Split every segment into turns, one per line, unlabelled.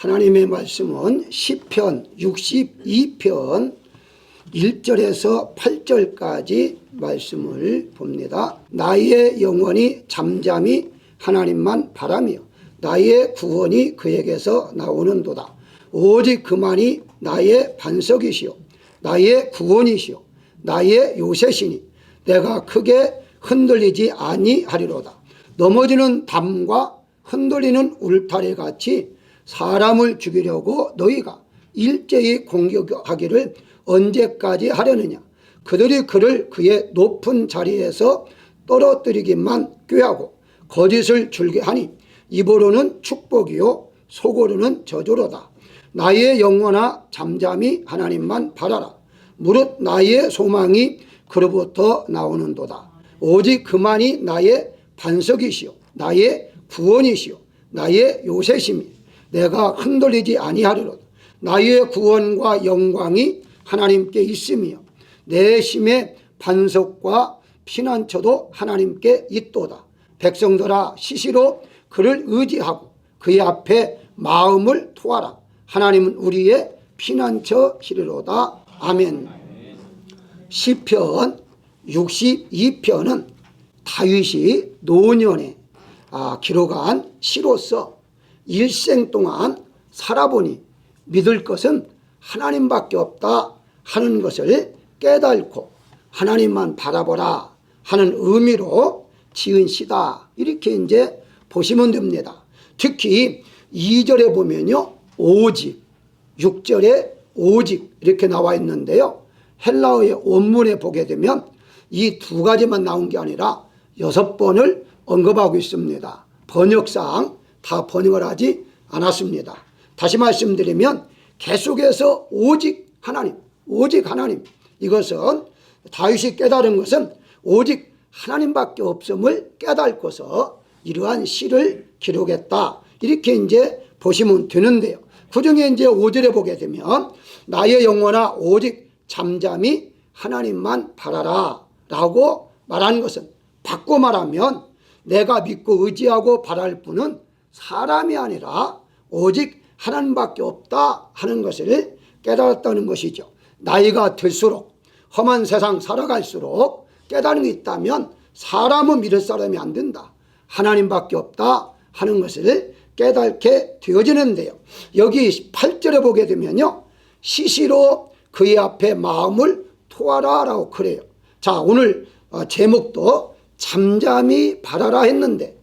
하나님의 말씀은 시편 62편 1절에서 8절까지 말씀을 봅니다. 나의 영혼이 잠잠히 하나님만 바라며 나의 구원이 그에게서 나오는도다. 오직 그만이 나의 반석이시오 나의 구원이시오 나의 요새시니 내가 크게 흔들리지 아니하리로다. 넘어지는 담과 흔들리는 울타리 같이 사람을 죽이려고 너희가 일제히 공격하기를 언제까지 하려느냐. 그들이 그를 그의 높은 자리에서 떨어뜨리기만 꾀하고 거짓을 줄게 하니 입으로는 축복이요 속으로는 저주로다. 나의 영혼아 잠잠히 하나님만 바라라. 무릇 나의 소망이 그로부터 나오는도다. 오직 그만이 나의 반석이시오 나의 구원이시오 나의 요새심이 내가 흔들리지 아니하리로다. 나의 구원과 영광이 하나님께 있으며 내 심의 반석과 피난처도 하나님께 있도다. 백성들아 시시로 그를 의지하고 그의 앞에 마음을 토하라. 하나님은 우리의 피난처시리로다. 아멘. 시편 62편은 다윗이 노년에 기록한 시로서 일생 동안 살아보니 믿을 것은 하나님밖에 없다 하는 것을 깨닫고 하나님만 바라보라 하는 의미로 지은 시다. 이렇게 이제 보시면 됩니다. 특히 2절에 보면요 오직, 6절에 오직 이렇게 나와 있는데요. 헬라어의 원문에 보게 되면 이 두 가지만 나온 게 아니라 6번을 언급하고 있습니다. 번역상 다 번역을 하지 않았습니다. 다시 말씀드리면 계속해서 오직 하나님, 오직 하나님. 이것은 다윗이 깨달은 것은 오직 하나님밖에 없음을 깨닫고서 이러한 시를 기록했다. 이렇게 이제 보시면 되는데요. 그 중에 이제 5절에 보게 되면 나의 영혼아 오직 잠잠히 하나님만 바라라 라고 말하는 것은 바꿔 말하면 내가 믿고 의지하고 바랄 분은 사람이 아니라 오직 하나님밖에 없다 하는 것을 깨달았다는 것이죠. 나이가 들수록 험한 세상 살아갈수록 깨달은 게 있다면 사람은 믿을 사람이 안 된다. 하나님밖에 없다 하는 것을 깨닫게 되어지는데요. 여기 8절에 보게 되면요. 시시로 그의 앞에 마음을 토하라 라고 그래요. 자, 오늘 제목도 잠잠히 바라라 했는데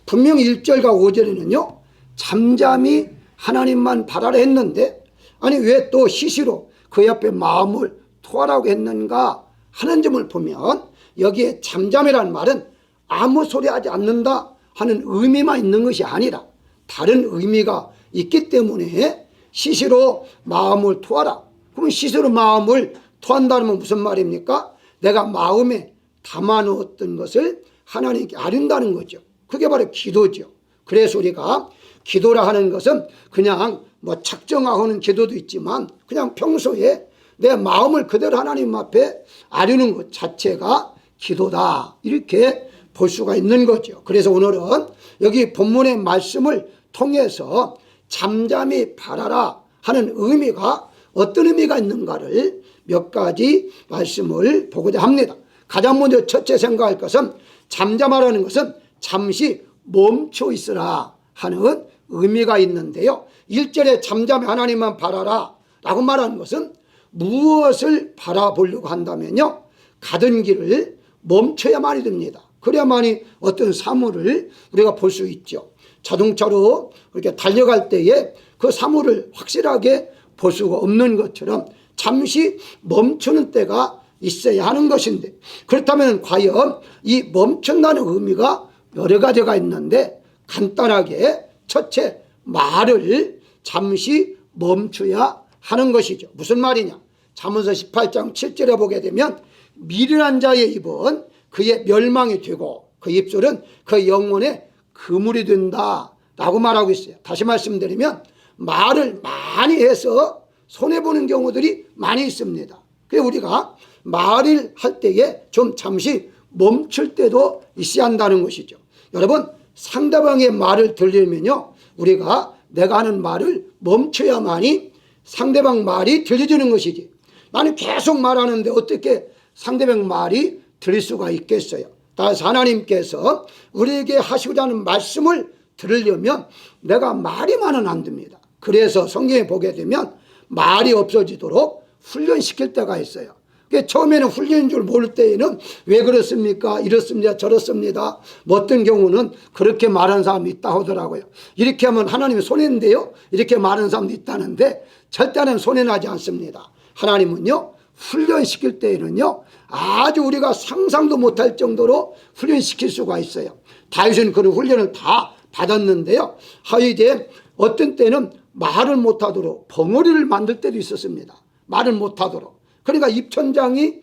분명히 1절과 5절에는요. 잠잠히 하나님만 바라라 했는데 아니 왜 또 시시로 그의 앞에 마음을 토하라고 했는가 하는 점을 보면 여기에 잠잠이라는 말은 아무 소리 하지 않는다 하는 의미만 있는 것이 아니라 다른 의미가 있기 때문에 시시로 마음을 토하라. 그러면 시시로 마음을 토한다는 건 무슨 말입니까? 내가 마음에 담아놓았던 것을 하나님께 아른다는 거죠. 그게 바로 기도죠. 그래서 우리가 기도라 하는 것은 그냥 뭐 작정하고는 기도도 있지만 그냥 평소에 내 마음을 그대로 하나님 앞에 아르는 것 자체가 기도다. 이렇게 볼 수가 있는 거죠. 그래서 오늘은 여기 본문의 말씀을 통해서 잠잠히 바라라 하는 의미가 어떤 의미가 있는가를 몇 가지 말씀을 보고자 합니다. 가장 먼저 첫째 생각할 것은 잠잠하라는 것은 잠시 멈춰 있으라 하는 의미가 있는데요. 1절에 잠잠히 하나님만 바라라 라고 말하는 것은 무엇을 바라보려고 한다면요. 가던 길을 멈춰야만이 됩니다. 그래야만이 어떤 사물을 우리가 볼 수 있죠. 자동차로 이렇게 달려갈 때에 그 사물을 확실하게 볼 수가 없는 것처럼 잠시 멈추는 때가 있어야 하는 것인데 그렇다면 과연 이 멈춘다는 의미가 여러 가지가 있는데 간단하게 첫째 말을 잠시 멈춰야 하는 것이죠. 무슨 말이냐? 잠언서 18장 7절에 보게 되면 미련한 자의 입은 그의 멸망이 되고 그 입술은 그 영혼의 그물이 된다 라고 말하고 있어요. 다시 말씀드리면 말을 많이 해서 손해보는 경우들이 많이 있습니다. 그래서 우리가 말을 할 때에 좀 잠시 멈출 때도 있어야 한다는 것이죠. 여러분 상대방의 말을 들으면요 우리가 내가 하는 말을 멈춰야만이 상대방 말이 들려주는 것이지. 나는 계속 말하는데 어떻게 상대방 말이 들릴 수가 있겠어요? 따라서 하나님께서 우리에게 하시고자 하는 말씀을 들으려면 내가 말이만은 안 됩니다. 그래서 성경에 보게 되면 말이 없어지도록 훈련시킬 때가 있어요. 처음에는 훈련인 줄 모를 때에는 왜 그렇습니까? 이렇습니다. 저렇습니다. 뭐 어떤 경우는 그렇게 말하는 사람이 있다 하더라고요. 이렇게 하면 하나님이 손해인데요. 이렇게 말하는 사람도 있다는데 절대는 손해나지 않습니다. 하나님은요, 훈련시킬 때에는요, 아주 우리가 상상도 못할 정도로 훈련시킬 수가 있어요. 다윗은 그런 훈련을 다 받았는데요. 이제 어떤 때는 말을 못하도록 벙어리를 만들 때도 있었습니다. 말을 못하도록. 그러니까 입천장이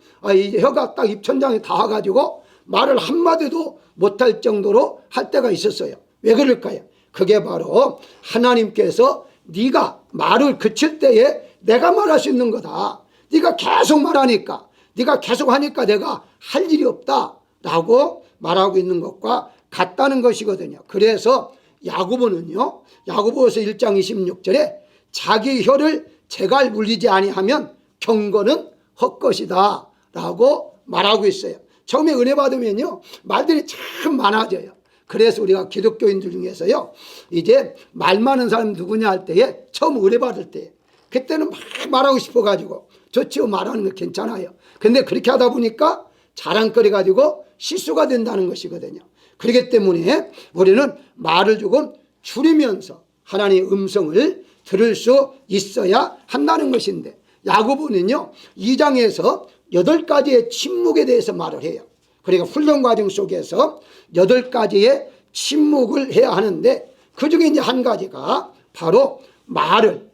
혀가 딱 입천장에 닿아가지고 말을 한마디도 못할 정도로 할 때가 있었어요. 왜 그럴까요? 그게 바로 하나님께서 네가 말을 그칠 때에 내가 말할 수 있는 거다. 네가 계속 말하니까, 네가 계속 하니까 내가 할 일이 없다라고 말하고 있는 것과 같다는 것이거든요. 그래서 야고보는요, 야고보서 1장 26절에 자기 혀를 재갈 물리지 아니하면 경건은 헛것이다 라고 말하고 있어요. 처음에 은혜 받으면요, 말들이 참 많아져요. 그래서 우리가 기독교인들 중에서요, 이제 말 많은 사람 누구냐 할 때에 처음 은혜 받을 때 그때는 막 말하고 싶어가지고 좋지요, 말하는 거 괜찮아요. 근데 그렇게 하다 보니까 자랑거리 가지고 실수가 된다는 것이거든요. 그렇기 때문에 우리는 말을 조금 줄이면서 하나님의 음성을 들을 수 있어야 한다는 것인데, 야고보는요 2장에서 8가지의 침묵에 대해서 말을 해요. 그러니까 훈련 과정 속에서 8가지의 침묵을 해야 하는데, 그 중에 이제 한 가지가 바로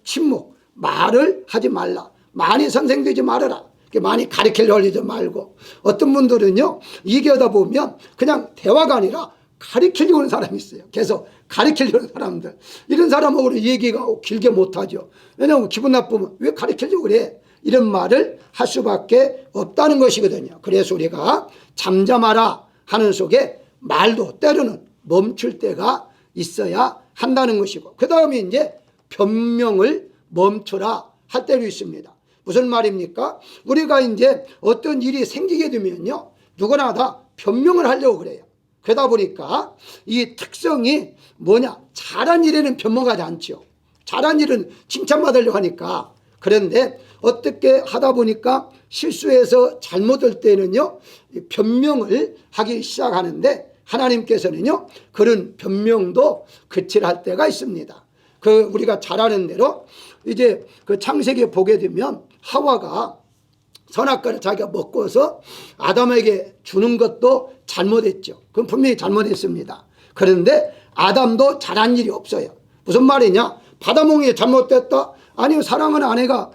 침묵, 말을 하지 말라. 많이 선생되지 말아라. 많이 가르치려고 하지 말고. 어떤 분들은요, 얘기하다 보면 그냥 대화가 아니라 가르치려고 하는 사람이 있어요. 계속 가르치려고 하는 사람들. 이런 사람하고는 얘기가 길게 못하죠. 왜냐하면 기분 나쁘면 왜 가르치려고 그래? 이런 말을 할 수밖에 없다는 것이거든요. 그래서 우리가 잠잠하라 하는 속에 말도 때로는 멈출 때가 있어야 한다는 것이고, 그 다음에 이제 변명을 멈춰라 할 때도 있습니다. 무슨 말입니까? 우리가 이제 어떤 일이 생기게 되면요, 누구나 다 변명을 하려고 그래요. 그러다 보니까 이 특성이 뭐냐? 잘한 일에는 변명하지 않죠. 잘한 일은 칭찬받으려고 하니까. 그런데 어떻게 하다 보니까 실수해서 잘못할 때는요, 변명을 하기 시작하는데, 하나님께서는요, 그런 변명도 그칠할 때가 있습니다. 우리가 잘 아는 대로 이제 그 창세기에 보게 되면 하와가 선악과를 자기가 먹고서 아담에게 주는 것도 잘못했죠. 그건 분명히 잘못했습니다. 그런데 아담도 잘한 일이 없어요. 무슨 말이냐? 받아먹는 게 잘못됐다? 아니요, 사랑하는 아내가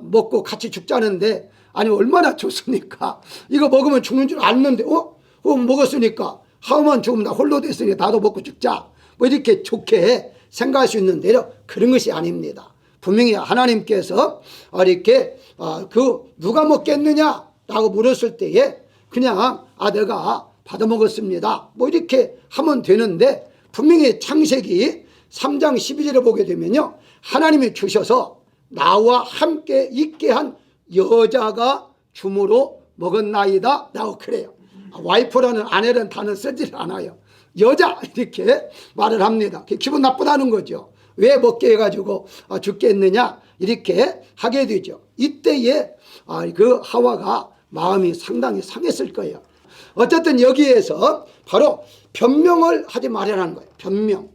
먹고 같이 죽자는데, 아니 얼마나 좋습니까? 이거 먹으면 죽는 줄 알는데 먹었으니까 하와만 죽으면 나 홀로 됐으니 나도 먹고 죽자, 뭐 이렇게 좋게 생각할 수 있는데요, 그런 것이 아닙니다. 분명히 하나님께서 이렇게 누가 먹겠느냐라고 물었을 때에 그냥 내가 받아먹었습니다, 뭐 이렇게 하면 되는데, 분명히 창세기 3장 12절에 보게 되면요, 하나님이 주셔서 나와 함께 있게 한 여자가 줌으로 먹었나이다 라고 그래요. 와이프라는 아내라는 단어 쓰질 않아요. 여자 이렇게 말을 합니다. 기분 나쁘다는 거죠. 왜 먹게 해가지고 죽겠느냐 이렇게 하게 되죠. 이때에 그 하와가 마음이 상당히 상했을 거예요. 어쨌든 여기에서 바로 변명을 하지 말라는 거예요. 변명.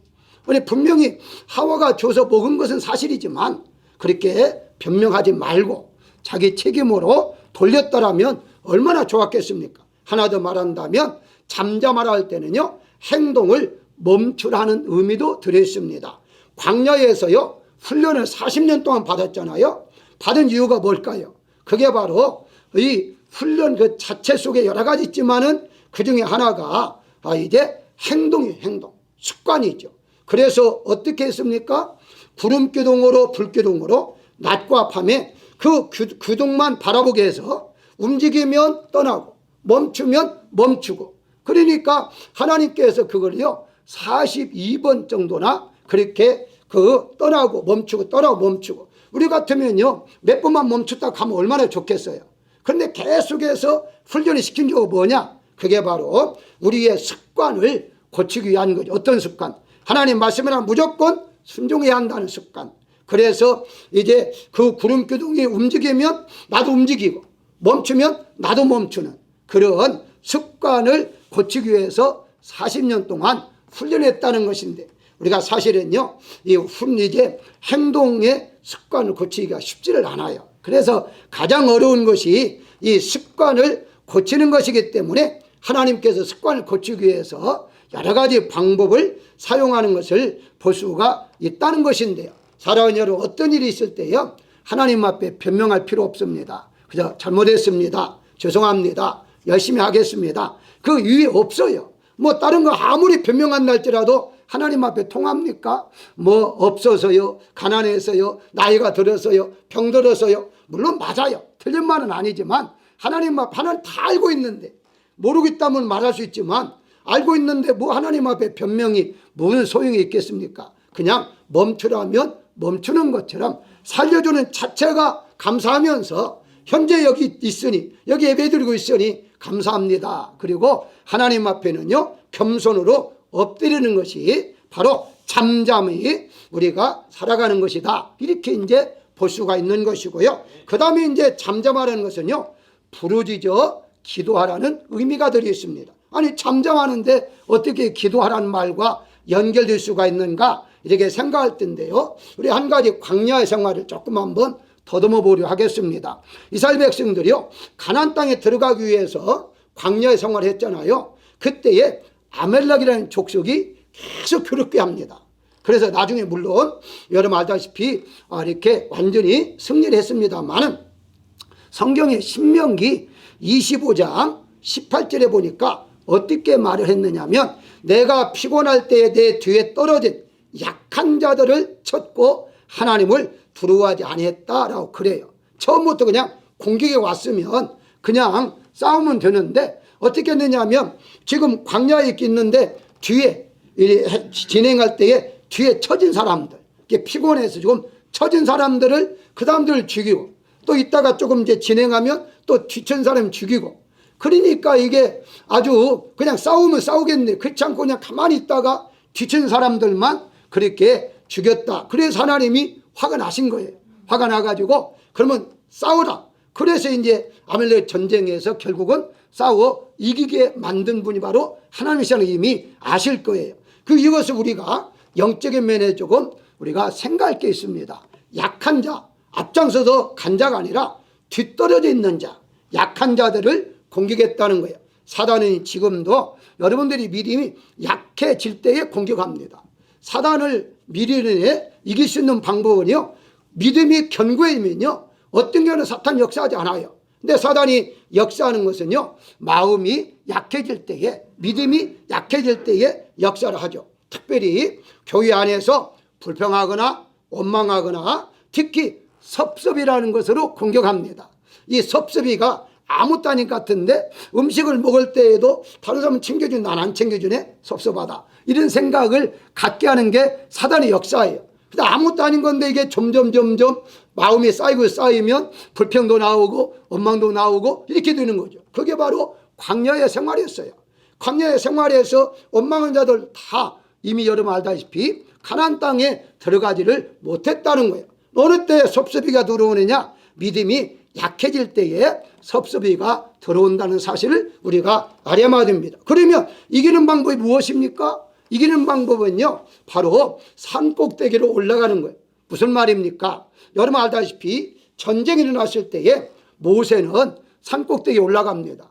분명히 하와가 줘서 먹은 것은 사실이지만 그렇게 변명하지 말고 자기 책임으로 돌렸더라면 얼마나 좋았겠습니까? 하나 더 말한다면 잠잠하라 할 때는요, 행동을 멈추라는 의미도 들어있습니다. 광야에서요, 훈련을 40년 동안 받았잖아요. 받은 이유가 뭘까요? 그게 바로 이 훈련 그 자체 속에 여러 가지 있지만은 그 중에 하나가 이제 행동이에요. 행동. 습관이죠. 그래서 어떻게 했습니까? 구름기둥으로 불기둥으로 낮과 밤에 그 기둥만 바라보게 해서 움직이면 떠나고 멈추면 멈추고, 그러니까 하나님께서 그걸요 42번 정도나 그렇게 떠나고 멈추고 떠나고 멈추고. 우리 같으면요 몇 번만 멈췄다 가면 얼마나 좋겠어요. 그런데 계속해서 훈련을 시킨 게 뭐냐? 그게 바로 우리의 습관을 고치기 위한 거죠. 어떤 습관? 하나님 말씀을 하면 무조건 순종해야 한다는 습관. 그래서 이제 그 구름 기둥이 움직이면 나도 움직이고 멈추면 나도 멈추는 그런 습관을 고치기 위해서 40년 동안 훈련했다는 것인데, 우리가 사실은요 이제 행동의 습관을 고치기가 쉽지를 않아요. 그래서 가장 어려운 것이 이 습관을 고치는 것이기 때문에 하나님께서 습관을 고치기 위해서 여러 가지 방법을 사용하는 것을 볼 수가 있다는 것인데요. 사랑하는 여러분, 어떤 일이 있을 때요 하나님 앞에 변명할 필요 없습니다. 그저 잘못했습니다, 죄송합니다, 열심히 하겠습니다, 그 이유 없어요. 뭐 다른 거 아무리 변명한다 할지라도 하나님 앞에 통합니까? 뭐 없어서요, 가난해서요, 나이가 들어서요, 병들어서요. 물론 맞아요, 틀린 말은 아니지만 하나님 앞 하나님 다 알고 있는데, 모르겠다면 말할 수 있지만 알고 있는데 뭐 하나님 앞에 변명이 무슨 소용이 있겠습니까? 그냥 멈추라면 멈추는 것처럼 살려주는 자체가 감사하면서 현재 여기 있으니, 여기 예배드리고 있으니 감사합니다. 그리고 하나님 앞에는요 겸손으로 엎드리는 것이 바로 잠잠히 우리가 살아가는 것이다. 이렇게 이제 볼 수가 있는 것이고요. 그 다음에 이제 잠잠하라는 것은요 부르짖어 기도하라는 의미가 들어 있습니다. 아니 잠잠하는데 어떻게 기도하라는 말과 연결될 수가 있는가, 이렇게 생각할 텐데요. 우리 한 가지 광야의 생활을 조금 한번 더듬어 보려 하겠습니다. 이스라엘 백성들이요 가나안 땅에 들어가기 위해서 광야의 생활을 했잖아요. 그때에 아멜렉이라는 족속이 계속 괴롭게 합니다. 그래서 나중에 물론 여러분 알다시피 이렇게 완전히 승리를 했습니다만은, 성경의 신명기 25장 18절에 보니까 어떻게 말을 했느냐면, 내가 피곤할 때에 내 뒤에 떨어진 약한 자들을 쳤고 하나님을 두려워하지 아니했다라고 그래요. 처음부터 그냥 공격이 왔으면 그냥 싸우면 되는데 어떻게 했느냐면, 지금 광야에 있는데 뒤에 진행할 때에 뒤에 처진 사람들, 피곤해서 지금 처진 사람들을 그 사람들을 죽이고, 또 이따가 조금 이제 진행하면 또 뒤처진 사람 죽이고, 그러니까 이게 아주 그냥 싸우면 싸우겠네, 그렇지 않고 그냥 가만히 있다가 뒤처진 사람들만 그렇게 죽였다. 그래서 하나님이 화가 나신 거예요. 화가 나가지고 그러면 싸우라. 그래서 이제 아멜렉 전쟁에서 결국은 싸워 이기게 만든 분이 바로 하나님이시라는 이미 아실 거예요. 이것을 우리가 영적인 면에 조금 우리가 생각할 게 있습니다. 약한 자, 앞장서서 간 자가 아니라 뒤떨어져 있는 자, 약한 자들을 공격했다는 거예요. 사단은 지금도 여러분들이 믿음이 약해질 때에 공격합니다. 사단을 미리에 이길 수 있는 방법은요, 믿음이 견고해지면요 어떤 경우는 사탄 역사하지 않아요. 근데 사단이 역사하는 것은요 마음이 약해질 때에, 믿음이 약해질 때에 역사를 하죠. 특별히 교회 안에서 불평하거나 원망하거나 특히 섭섭이라는 것으로 공격합니다. 이 섭섭이가 아무 따님 같은데 음식을 먹을 때에도 다른 사람은 챙겨주는 난 안 챙겨주네, 섭섭하다, 이런 생각을 갖게 하는 게 사단의 역사예요. 아무것도 아닌 건데 이게 점점 마음이 쌓이면 불평도 나오고 원망도 나오고 이렇게 되는 거죠. 그게 바로 광야의 생활이었어요. 광야의 생활에서 원망한 자들 다 이미 여러분 알다시피 가나안 땅에 들어가지를 못했다는 거예요. 어느 때 섭섭이가 들어오느냐, 믿음이 약해질 때에 섭섭이가 들어온다는 사실을 우리가 알아야 됩니다. 그러면 이기는 방법이 무엇입니까? 이기는 방법은요 바로 산꼭대기로 올라가는 거예요. 무슨 말입니까? 여러분 알다시피 전쟁이 일어났을 때에 모세는 산꼭대기에 올라갑니다.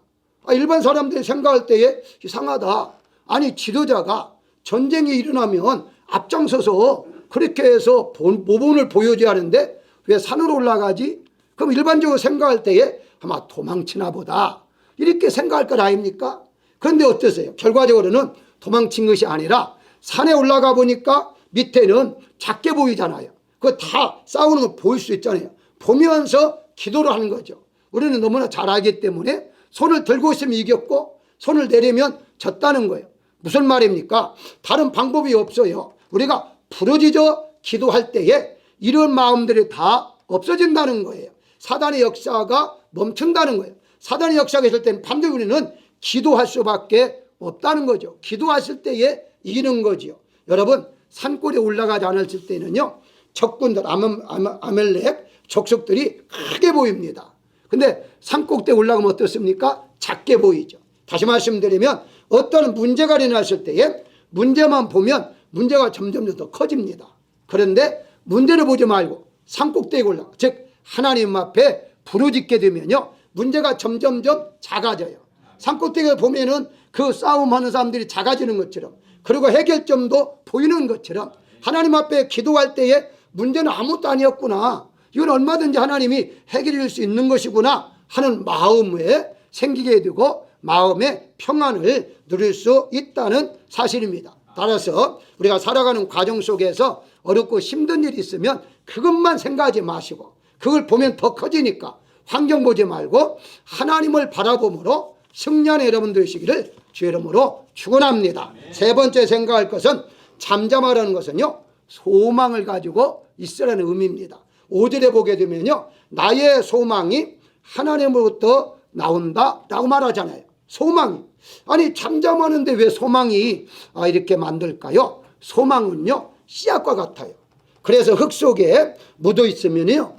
일반 사람들이 생각할 때에 이상하다, 아니 지도자가 전쟁이 일어나면 앞장서서 그렇게 해서 모범을 보여줘야 하는데 왜 산으로 올라가지? 그럼 일반적으로 생각할 때에 아마 도망치나 보다, 이렇게 생각할 것 아닙니까? 그런데 어떠세요? 결과적으로는 도망친 것이 아니라 산에 올라가 보니까 밑에는 작게 보이잖아요. 그거 다 싸우는 거 보일 수 있잖아요. 보면서 기도를 하는 거죠. 우리는 너무나 잘 알기 때문에 손을 들고 있으면 이겼고 손을 내리면 졌다는 거예요. 무슨 말입니까? 다른 방법이 없어요. 우리가 부르짖어 기도할 때에 이런 마음들이 다 없어진다는 거예요. 사단의 역사가 멈춘다는 거예요. 사단의 역사가 있을 때는 반드시 우리는 기도할 수밖에 없다는 거죠. 기도하실 때에 이기는 거지요. 여러분, 산골에 올라가지 않았을 때는요, 적군들 아멜렉 족속들이 크게 보입니다. 근데 산꼭대에 올라가면 어떻습니까? 작게 보이죠. 다시 말씀드리면 어떤 문제가 일어났을 때에 문제만 보면 문제가 점점 더 커집니다. 그런데 문제를 보지 말고 산꼭대에 올라가, 즉 하나님 앞에 부르짖게 되면요, 문제가 점점점 작아져요. 산꼭대기에 보면은 그 싸움하는 사람들이 작아지는 것처럼, 그리고 해결점도 보이는 것처럼 하나님 앞에 기도할 때에 문제는 아무것도 아니었구나, 이건 얼마든지 하나님이 해결해 줄 수 있는 것이구나 하는 마음에 생기게 되고 마음의 평안을 누릴 수 있다는 사실입니다. 따라서 우리가 살아가는 과정 속에서 어렵고 힘든 일이 있으면 그것만 생각하지 마시고, 그걸 보면 더 커지니까 환경 보지 말고 하나님을 바라봄으로 승리하는 여러분 되시기를 주의 이름으로 축원합니다. 세 번째 생각할 것은, 잠잠하라는 것은요, 소망을 가지고 있으라는 의미입니다. 5절에 보게 되면요, 나의 소망이 하나님으로부터 나온다라고 말하잖아요. 소망이. 아니, 잠잠하는데 왜 소망이 이렇게 만들까요? 소망은요, 씨앗과 같아요. 그래서 흙 속에 묻혀 있으면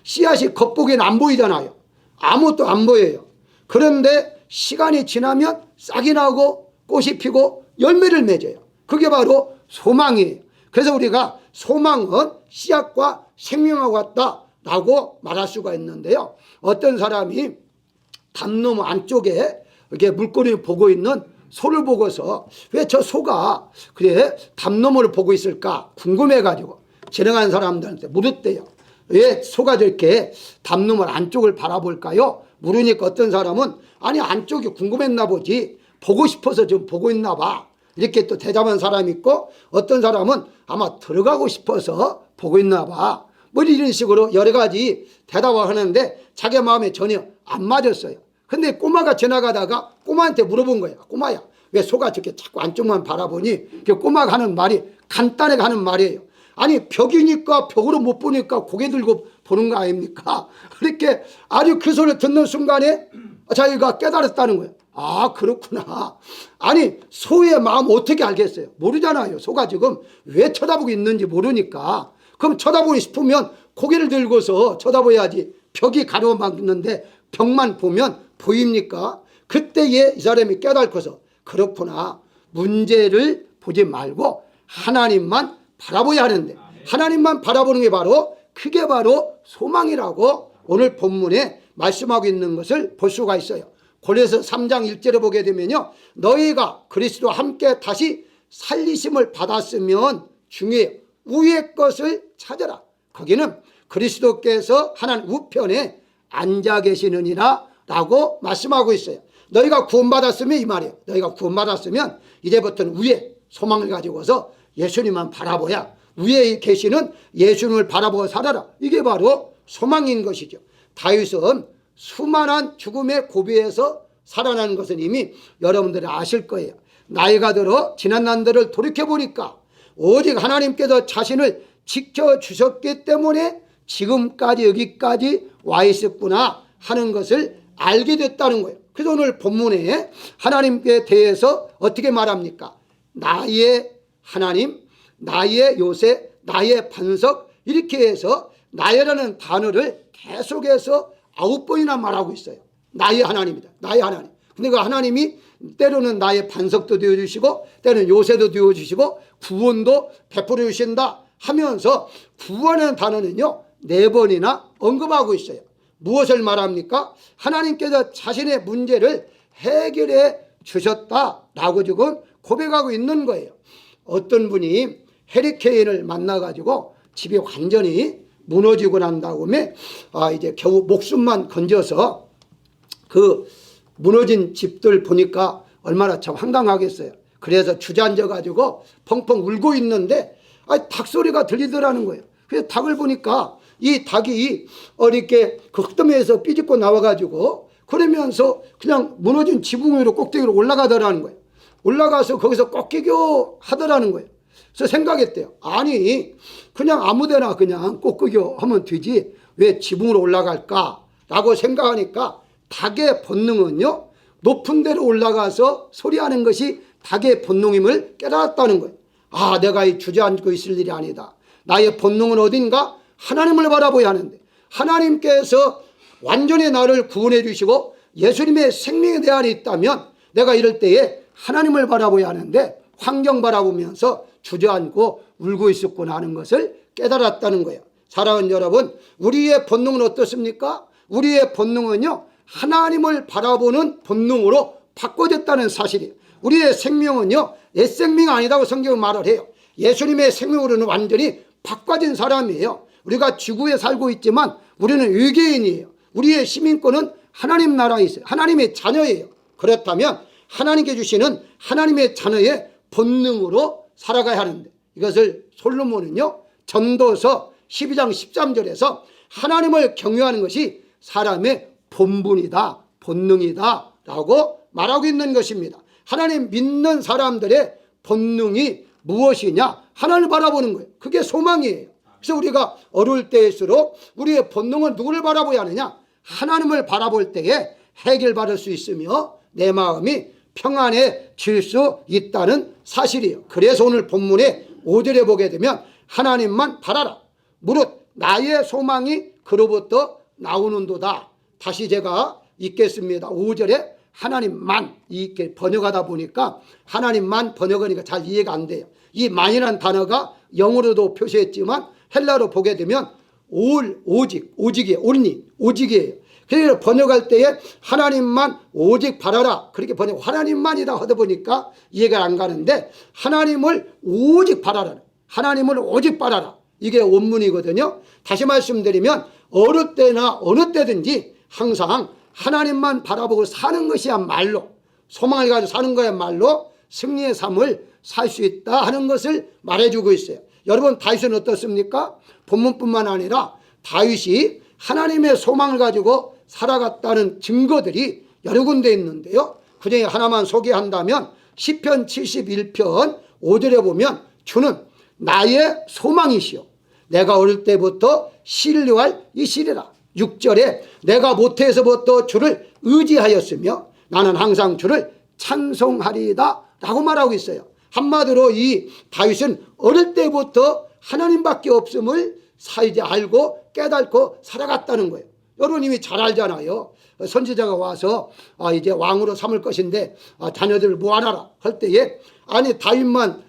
씨앗이 겉보기엔 안 보이잖아요. 아무것도 안 보여요. 그런데 시간이 지나면 싹이 나고 꽃이 피고 열매를 맺어요. 그게 바로 소망이에요. 그래서 우리가 소망은 씨앗과 생명과 같다라고 말할 수가 있는데요, 어떤 사람이 담나무 안쪽에 이렇게 물고기를 보고 있는 소를 보고서 왜 저 소가 그래 담나무를 보고 있을까 궁금해가지고 지나가는 사람들한테 물었대요. 왜 소가 저렇게 담나무 안쪽을 바라볼까요? 물으니까 어떤 사람은 아니, 안쪽이 궁금했나 보지, 보고 싶어서 좀 보고 있나 봐, 이렇게 또 대답한 사람이 있고, 어떤 사람은 아마 들어가고 싶어서 보고 있나 봐, 뭐 이런 식으로 여러 가지 대답을 하는데 자기 마음에 전혀 안 맞았어요. 근데 꼬마가 지나가다가 꼬마한테 물어본 거야. 꼬마야, 왜 소가 저렇게 자꾸 안쪽만 바라보니? 꼬마가 하는 말이 간단하게 하는 말이에요. 아니, 벽이니까 벽으로 못 보니까 고개 들고 보는 거 아닙니까? 그렇게 아주 그 소리를 듣는 순간에 자기가 깨달았다는 거예요. 아, 그렇구나. 아니, 소의 마음 어떻게 알겠어요? 모르잖아요. 소가 지금 왜 쳐다보고 있는지 모르니까. 그럼 쳐다보고 싶으면 고개를 들고서 쳐다봐야지. 벽이 가로막는데 벽만 보면 보입니까? 그때에 이 사람이 깨닫고서 그렇구나, 문제를 보지 말고 하나님만 바라보야 하는데, 하나님만 바라보는 게 바로, 그게 바로 소망이라고 오늘 본문에 말씀하고 있는 것을 볼 수가 있어요. 고린도서 3장 1절에 보게 되면요, 너희가 그리스도와 함께 다시 살리심을 받았으면 중요해요. 위의 것을 찾아라. 거기는 그리스도께서 하나님 우편에 앉아 계시느니라 라고 말씀하고 있어요. 너희가 구원받았으면, 이 말이에요, 너희가 구원받았으면 이제부터는 위에 소망을 가지고서 예수님만 바라보야, 위에 계시는 예수님을 바라보고 살아라. 이게 바로 소망인 것이죠. 다윗은 수많은 죽음의 고비에서 살아나는 것은 이미 여러분들이 아실 거예요. 나이가 들어 지난 날들을 돌이켜보니까 오직 하나님께서 자신을 지켜주셨기 때문에 지금까지 여기까지 와 있었구나 하는 것을 알게 됐다는 거예요. 그래서 오늘 본문에 하나님께 대해서 어떻게 말합니까? 나의 하나님, 나의 요새, 나의 반석, 이렇게 해서 나의라는 단어를 계속해서 9번이나 말하고 있어요. 나의 하나님이다. 나의 하나님. 근데 그 하나님이 때로는 나의 반석도 되어주시고 때로는 요새도 되어주시고 구원도 베풀어 주신다 하면서 구원이라는 단어는요 4번이나 언급하고 있어요. 무엇을 말합니까? 하나님께서 자신의 문제를 해결해 주셨다라고 지금 고백하고 있는 거예요. 어떤 분이 해리케인을 만나가지고 집이 완전히 무너지고 난 다음에 이제 겨우 목숨만 건져서 그 무너진 집들 보니까 얼마나 참 황당하겠어요. 그래서 주저앉아 가지고 펑펑 울고 있는데 닭 소리가 들리더라는 거예요. 그래서 닭을 보니까 이 닭이 이렇게 그 흙더미에서 삐집고 나와가지고 그러면서 그냥 무너진 지붕 위로 꼭대기로 올라가더라는 거예요. 올라가서 거기서 꺾이교 하더라는 거예요. 그래서 생각했대요. 아니 그냥 아무데나 그냥 꽃구겨 하면 되지 왜 지붕으로 올라갈까라고 생각하니까 닭의 본능은요 높은 데로 올라가서 소리하는 것이 닭의 본능임을 깨달았다는 거예요. 아, 내가 이 주저앉고 있을 일이 아니다. 나의 본능은 어딘가? 하나님을 바라보아야 하는데 하나님께서 완전히 나를 구원해 주시고 예수님의 생명에 대한 있다면 내가 이럴 때에 하나님을 바라보아야 하는데 환경 바라보면서 주저앉고 울고 있었구나 하는 것을 깨달았다는 거예요. 사랑하는 여러분, 우리의 본능은 어떻습니까? 우리의 본능은요 하나님을 바라보는 본능으로 바꿔졌다는 사실이에요. 우리의 생명은요 옛 생명이 아니다고 성경은 말을 해요. 예수님의 생명으로는 완전히 바꿔진 사람이에요. 우리가 지구에 살고 있지만 우리는 외계인이에요. 우리의 시민권은 하나님 나라에 있어요. 하나님의 자녀예요. 그렇다면 하나님께 주시는 하나님의 자녀의 본능으로 살아가야 하는데 이것을 솔로몬은요 전도서 12장 13절에서 하나님을 경외하는 것이 사람의 본분이다, 본능이다 라고 말하고 있는 것입니다. 하나님 믿는 사람들의 본능이 무엇이냐? 하나님을 바라보는 거예요. 그게 소망이에요. 그래서 우리가 어려울 때일수록 우리의 본능은 누구를 바라보아야 하느냐? 하나님을 바라볼 때에 해결받을 수 있으며 내 마음이 평안해질 수 있다는 사실이에요. 그래서 오늘 본문의 5절에 보게 되면 하나님만 바라라. 무릇 나의 소망이 그로부터 나오는도다. 다시 제가 읽겠습니다. 5절에 하나님만 이렇게 번역하다 보니까 하나님만 번역하니까 잘 이해가 안 돼요. 이 만이라는 단어가 영어로도 표시했지만 헬라로 보게 되면 오직이에요. 오직이에요. 그래서 번역할 때에 하나님만 오직 바라라 그렇게 번역 하나님만이다 하다 보니까 이해가 안 가는데 하나님을 오직 바라라. 하나님을 오직 바라라. 이게 원문이거든요. 다시 말씀드리면 어느 때나 어느 때든지 항상 하나님만 바라보고 사는 것이야말로 소망을 가지고 사는 거야말로 승리의 삶을 살 수 있다 하는 것을 말해주고 있어요. 여러분 다윗은 어떻습니까? 본문뿐만 아니라 다윗이 하나님의 소망을 가지고 살아갔다는 증거들이 여러 군데 있는데요. 그중에 하나만 소개한다면 시편 71편 5절에 보면 주는 나의 소망이시오. 내가 어릴 때부터 신뢰할 이시리라. 6절에 내가 모태에서부터 주를 의지하였으며 나는 항상 주를 찬송하리이다 라고 말하고 있어요. 한마디로 이 다윗은 어릴 때부터 하나님밖에 없음을 이제 알고 깨닫고 살아갔다는 거예요. 여러분 이미 잘 알잖아요. 선지자가 와서 이제 왕으로 삼을 것인데 자녀들을 모아놔라 할 때에 아니 다윗만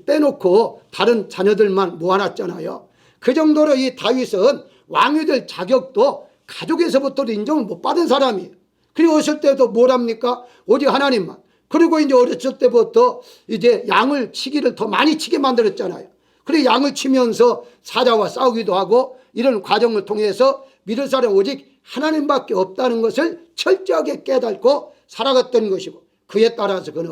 빼놓고 다른 자녀들만 모아놨잖아요. 그 정도로 이 다윗은 왕이 될 자격도 가족에서부터도 인정을 못 받은 사람이에요. 그리고 어렸을 때도 뭘 합니까? 오직 하나님만. 그리고 이제 어렸을 때부터 이제 양을 치기를 더 많이 치게 만들었잖아요. 그리고 양을 치면서 사자와 싸우기도 하고 이런 과정을 통해서 믿을 사람 오직 하나님밖에 없다는 것을 철저하게 깨닫고 살아갔던 것이고 그에 따라서 그는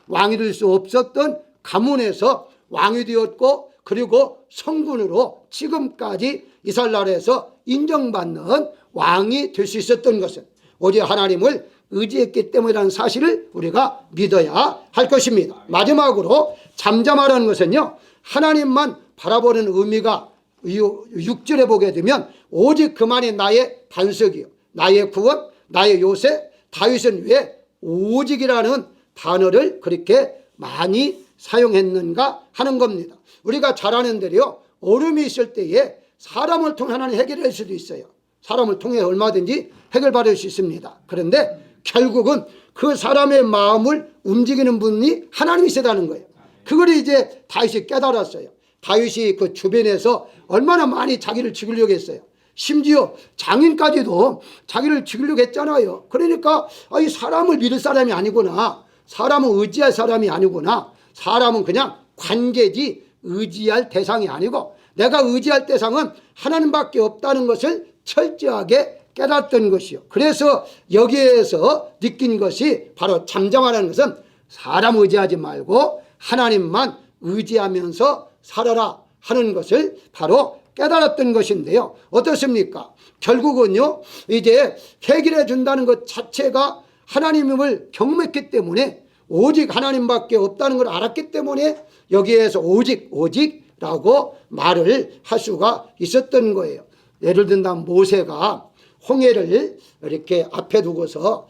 왕이 될 수 없었던 가문에서 왕이 되었고 그리고 성군으로 지금까지 이스라엘 나라에서 인정받는 왕이 될 수 있었던 것은 오직 하나님을 의지했기 때문이라는 사실을 우리가 믿어야 할 것입니다. 마지막으로 잠잠하라는 것은요 하나님만 바라보는 의미가 6절에 보게 되면 오직 그만이 나의 반석이요 나의 구원 나의 요새. 다윗은 왜 오직이라는 단어를 그렇게 많이 사용했는가 하는 겁니다. 우리가 잘 아는 대로요 어려움이 있을 때에 사람을 통해 하나님 해결할 수도 있어요. 사람을 통해 얼마든지 해결받을 수 있습니다. 그런데 결국은 그 사람의 마음을 움직이는 분이 하나님이시다는 거예요. 그걸 이제 다윗이 깨달았어요. 다윗이 그 주변에서 얼마나 많이 자기를 죽이려고 했어요. 심지어 장인까지도 자기를 죽이려고 했잖아요. 그러니까 이 사람을 믿을 사람이 아니구나. 사람은 의지할 사람이 아니구나. 사람은 그냥 관계지 의지할 대상이 아니고 내가 의지할 대상은 하나님밖에 없다는 것을 철저하게 깨닫던 것이요. 그래서 여기에서 느낀 것이 바로 잠잠하라는 것은 사람 의지하지 말고 하나님만 의지하면서 살아라 하는 것을 바로 깨달았던 것인데요. 어떻습니까? 결국은요 이제 해결해 준다는 것 자체가 하나님을 경험했기 때문에 오직 하나님밖에 없다는 걸 알았기 때문에 여기에서 오직라고 말을 할 수가 있었던 거예요. 예를 든다면 모세가 홍해를 이렇게 앞에 두고서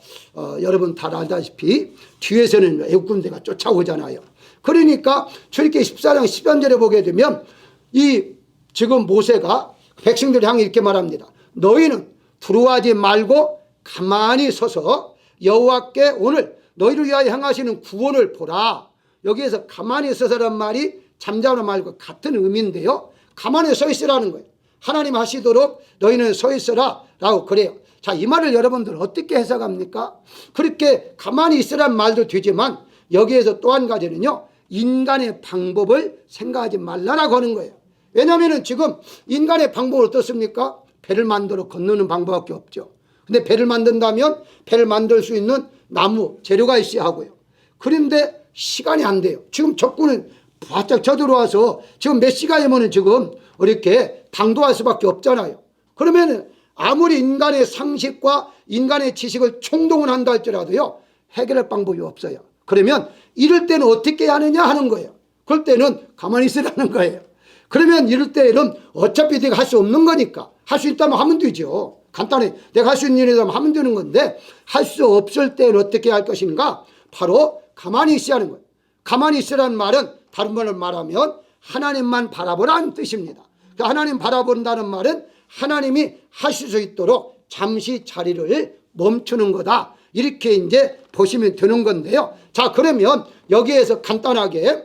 여러분 다 알다시피 뒤에서는 애국 군대가 쫓아오잖아요. 그러니까 출애굽기 14장 10절에 보게 되면 이 지금 모세가 백성들 향해 이렇게 말합니다. 너희는 두려워하지 말고 가만히 서서 여호와께 오늘 너희를 위하여 행하시는 구원을 보라. 여기에서 가만히 서서란 말이 잠자는 말과 같은 의미인데요. 가만히 서 있으라는 거예요. 하나님 하시도록 너희는 서 있어라 라고 그래요. 자, 이 말을 여러분들 어떻게 해석합니까? 그렇게 가만히 있으란 말도 되지만 여기에서 또 한 가지는요, 인간의 방법을 생각하지 말라라고 하는 거예요. 왜냐하면 지금 인간의 방법은 어떻습니까? 배를 만들어 건너는 방법밖에 없죠. 근데 배를 만든다면 배를 만들 수 있는 나무, 재료가 있어야 하고요. 그런데 시간이 안 돼요. 지금 적군은 바짝 쳐들어와서 지금 몇 시간이면 지금 이렇게 당도할 수밖에 없잖아요. 그러면 아무리 인간의 상식과 인간의 지식을 총동원 한다 할지라도요, 해결할 방법이 없어요. 그러면 이럴 때는 어떻게 하느냐 하는 거예요. 그럴 때는 가만히 있으라는 거예요. 그러면 이럴 때는 어차피 내가 할 수 없는 거니까 할 수 있다면 하면 되죠. 간단히 내가 할 수 있는 일이라면 하면 되는 건데 할 수 없을 때는 어떻게 할 것인가? 바로 가만히 있어야 하는 거예요. 가만히 있으라는 말은 다른 말로 말하면 하나님만 바라보라는 뜻입니다. 그러니까 하나님 바라본다는 말은 하나님이 하실 수 있도록 잠시 자리를 멈추는 거다. 이렇게 이제 보시면 되는 건데요. 자, 그러면 여기에서 간단하게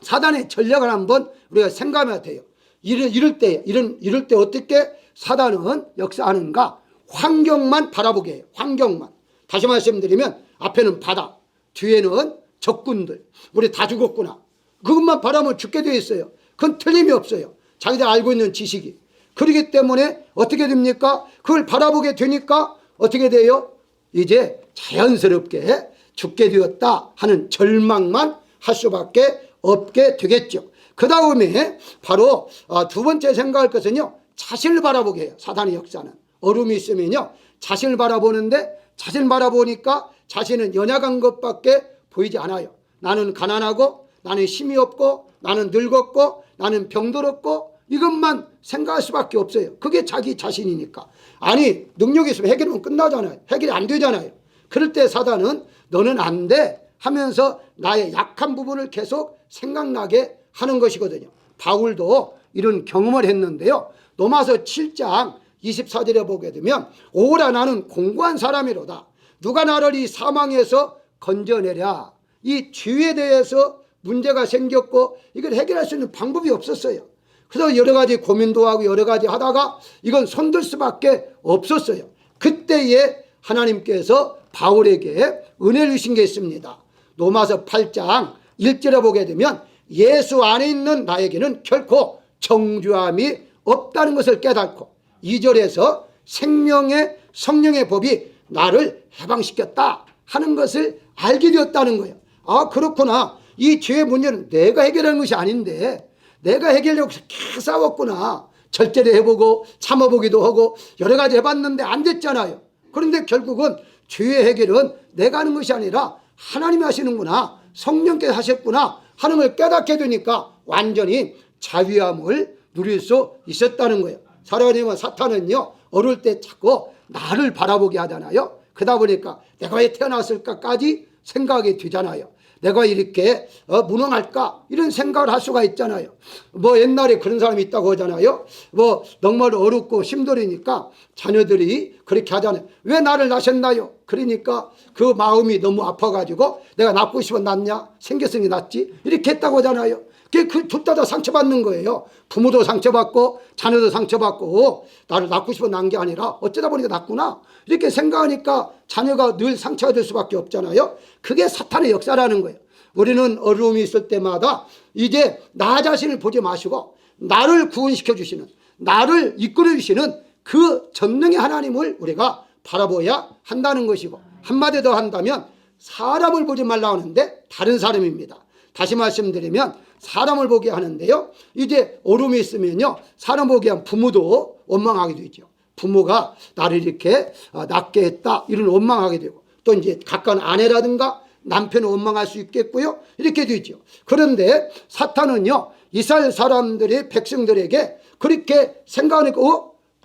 사단의 전략을 한번 우리가 생각해야 돼요. 이럴 때 어떻게 사단은 역사하는가? 환경만 바라보게 해요. 환경만. 다시 말씀드리면 앞에는 바다, 뒤에는 적군들. 우리 다 죽었구나. 그것만 바라보면 죽게 되어 있어요. 그건 틀림이 없어요. 자기들 알고 있는 지식이. 그렇기 때문에 어떻게 됩니까? 그걸 바라보게 되니까 어떻게 돼요? 이제 자연스럽게 죽게 되었다 하는 절망만 할 수밖에 없게 되겠죠. 그 다음에 바로 두 번째 생각할 것은요, 자신을 바라보게 해요. 사단의 역사는 어려움이 있으면요, 자신을 바라보는데 자신을 바라보니까 자신은 연약한 것밖에 보이지 않아요. 나는 가난하고 나는 힘이 없고 나는 늙었고 나는 병들었고 이것만 생각할 수밖에 없어요. 그게 자기 자신이니까. 아니, 능력이 있으면 해결하면 끝나잖아요. 해결이 안 되잖아요. 그럴 때 사단은 너는 안 돼 하면서 나의 약한 부분을 계속 생각나게 하는 것이거든요. 바울도 이런 경험을 했는데요. 로마서 7장 24절에 보게 되면 오라 나는 공고한 사람이로다. 누가 나를 이 사망에서 건져내랴. 이 죄에 대해서 문제가 생겼고 이걸 해결할 수 있는 방법이 없었어요. 그래서 여러 가지 고민도 하고 여러 가지 하다가 이건 손들 수밖에 없었어요. 그때에 하나님께서 바울에게 은혜를 주신 게 있습니다. 로마서 8장 1절에 보게 되면 예수 안에 있는 나에게는 결코 정죄함이 없다는 것을 깨닫고 2절에서 생명의 성령의 법이 나를 해방시켰다 하는 것을 알게 되었다는 거예요. 아, 그렇구나. 이 죄의 문제는 내가 해결하는 것이 아닌데 내가 해결하려고 계속 싸웠구나. 절제를 해보고 참아보기도 하고 여러 가지 해봤는데 안 됐잖아요. 그런데 결국은 죄의 해결은 내가 하는 것이 아니라 하나님이 하시는구나, 성령께서 하셨구나 하는 걸 깨닫게 되니까 완전히 자유함을 누릴 수 있었다는 거예요. 사랑하는 사탄은요, 어릴 때 자꾸 나를 바라보게 하잖아요. 그러다 보니까 내가 왜 태어났을까까지 생각이 되잖아요. 내가 이렇게 무능할까 이런 생각을 할 수가 있잖아요. 뭐 옛날에 그런 사람이 있다고 하잖아요. 뭐 정말 어렵고 힘들으니까 자녀들이 그렇게 하잖아요. 왜 나를 낳으셨나요? 그러니까 그 마음이 너무 아파가지고 내가 낳고 싶어 낳냐? 생겼으니 낳지? 이렇게 했다고 하잖아요. 그 둘 다 상처받는 거예요. 부모도 상처받고 자녀도 상처받고 나를 낳고 싶어 낳은 게 아니라 어쩌다 보니까 낳구나 이렇게 생각하니까 자녀가 늘 상처가 될 수밖에 없잖아요. 그게 사탄의 역사라는 거예요. 우리는 어려움이 있을 때마다 이제 나 자신을 보지 마시고 나를 구원시켜 주시는, 나를 이끌어 주시는 그 전능의 하나님을 우리가 바라봐야 한다는 것이고, 한마디 더 한다면 사람을 보지 말라 하는데 다른 사람입니다. 다시 말씀드리면 사람을 보게 하는데요, 이제 어려움이 있으면요, 사람 보게 하면 부모도 원망하게 되죠. 부모가 나를 이렇게 낳게 했다 이런 원망하게 되고, 또 이제 가까운 아내라든가 남편을 원망할 수 있겠고요. 이렇게 되죠. 그런데 사탄은요, 이스라엘 사람들이 백성들에게 그렇게 생각하니까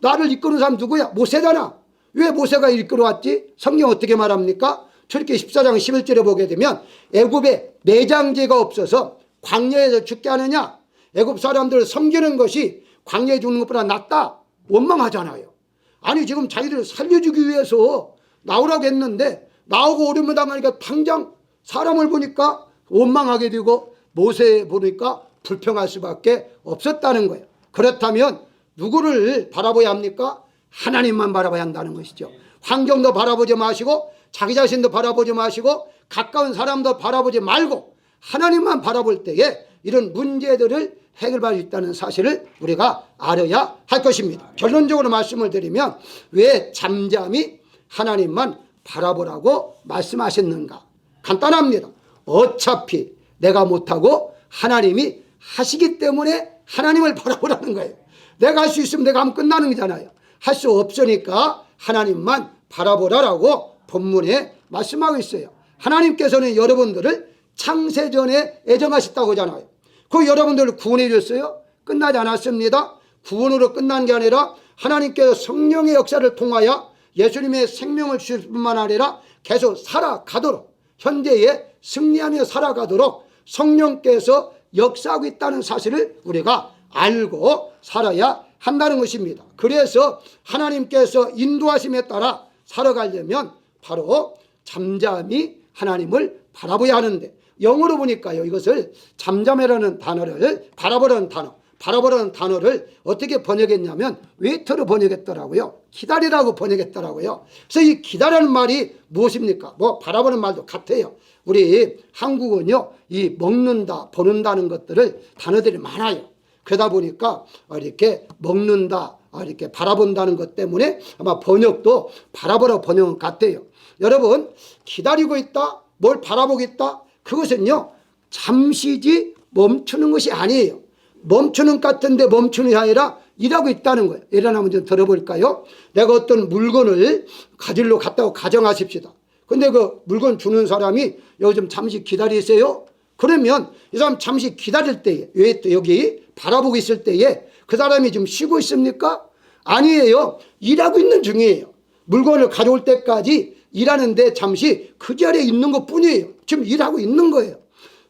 나를 이끄는 사람 누구야? 모세잖아. 왜 모세가 이끌어왔지? 성경 어떻게 말합니까? 출애굽기 14장 11절에 보게 되면 애굽에 매장제가 없어서 광야에서 죽게 하느냐? 애굽 사람들을 섬기는 것이 광야에 죽는 것보다 낫다. 원망하잖아요. 아니 지금 자기들을 살려주기 위해서 나오라고 했는데 나오고 오르면 당하니까 당장 사람을 보니까 원망하게 되고 모세 보니까 불평할 수밖에 없었다는 거예요. 그렇다면 누구를 바라봐야 합니까? 하나님만 바라봐야 한다는 것이죠. 환경도 바라보지 마시고 자기 자신도 바라보지 마시고 가까운 사람도 바라보지 말고 하나님만 바라볼 때에 이런 문제들을 해결할 수 있다는 사실을 우리가 알아야 할 것입니다. 결론적으로 말씀을 드리면 왜 잠잠히 하나님만 바라보라고 말씀하셨는가? 간단합니다. 어차피 내가 못하고 하나님이 하시기 때문에 하나님을 바라보라는 거예요. 내가 할 수 있으면 내가 하면 끝나는 거잖아요. 할 수 없으니까 하나님만 바라보라라고 본문에 말씀하고 있어요. 하나님께서는 여러분들을 창세전에 애정하셨다고 하잖아요. 그 여러분들을 구원해 줬어요? 끝나지 않았습니다. 구원으로 끝난 게 아니라 하나님께서 성령의 역사를 통하여 예수님의 생명을 주실 뿐만 아니라 계속 살아가도록 현재에 승리하며 살아가도록 성령께서 역사하고 있다는 사실을 우리가 알고 살아야 한다는 것입니다. 그래서 하나님께서 인도하심에 따라 살아가려면 바로 잠잠히 하나님을 바라봐야 하는데 영어로 보니까요, 이것을 잠잠해라는 단어를 바라보라는 단어를 어떻게 번역했냐면 웨이터로 번역했더라고요. 기다리라고 번역했더라고요. 그래서 이 기다리는 말이 무엇입니까? 뭐 바라보는 말도 같아요. 우리 한국은요, 이 먹는다, 보는다는 것들을 단어들이 많아요. 그러다 보니까 이렇게 먹는다, 이렇게 바라본다는 것 때문에 아마 번역도 바라보라 번역은 같아요. 여러분, 기다리고 있다, 뭘 바라보고 있다, 그것은요 잠시지 멈추는 것이 아니에요. 멈추는 것 같은데 멈추는 게 아니라 일하고 있다는 거예요. 예를 한번 좀 들어볼까요? 내가 어떤 물건을 가지러 갔다고 가정하십시다. 근데 그 물건 주는 사람이 여기 좀 잠시 기다리세요. 그러면 이 사람 잠시 기다릴 때에, 왜 또 여기 바라보고 있을 때에 그 사람이 좀 쉬고 있습니까? 아니에요. 일하고 있는 중이에요. 물건을 가져올 때까지 일하는데 잠시 그 자리에 있는 것 뿐이에요. 지금 일하고 있는 거예요.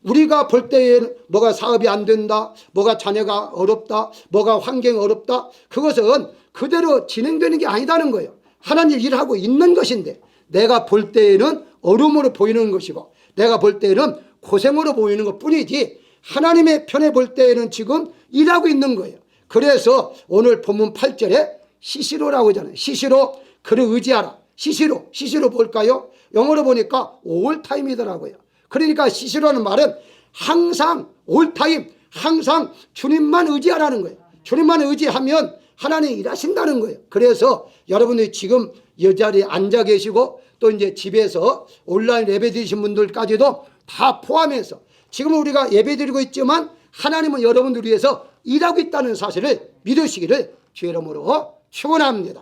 우리가 볼 때에 뭐가 사업이 안 된다, 뭐가 자녀가 어렵다, 뭐가 환경이 어렵다, 그것은 그대로 진행되는 게 아니다는 거예요. 하나님 일하고 있는 것인데 내가 볼 때에는 어려움으로 보이는 것이고 내가 볼 때에는 고생으로 보이는 것 뿐이지 하나님의 편에 볼 때에는 지금 일하고 있는 거예요. 그래서 오늘 본문 8절에 시시로라고 하잖아요. 시시로 그를 의지하라. 시시로 볼까요? 영어로 보니까 올타임이더라고요. 그러니까 시시로는 말은 항상 올타임, 항상 주님만 의지하라는 거예요. 주님만 의지하면 하나님이 일하신다는 거예요. 그래서 여러분들이 지금 이 자리에 앉아 계시고 또 이제 집에서 온라인 예배 드리신 분들까지도 다 포함해서 지금 우리가 예배 드리고 있지만 하나님은 여러분들 위해서 일하고 있다는 사실을 믿으시기를 주의 이름으로 축원합니다.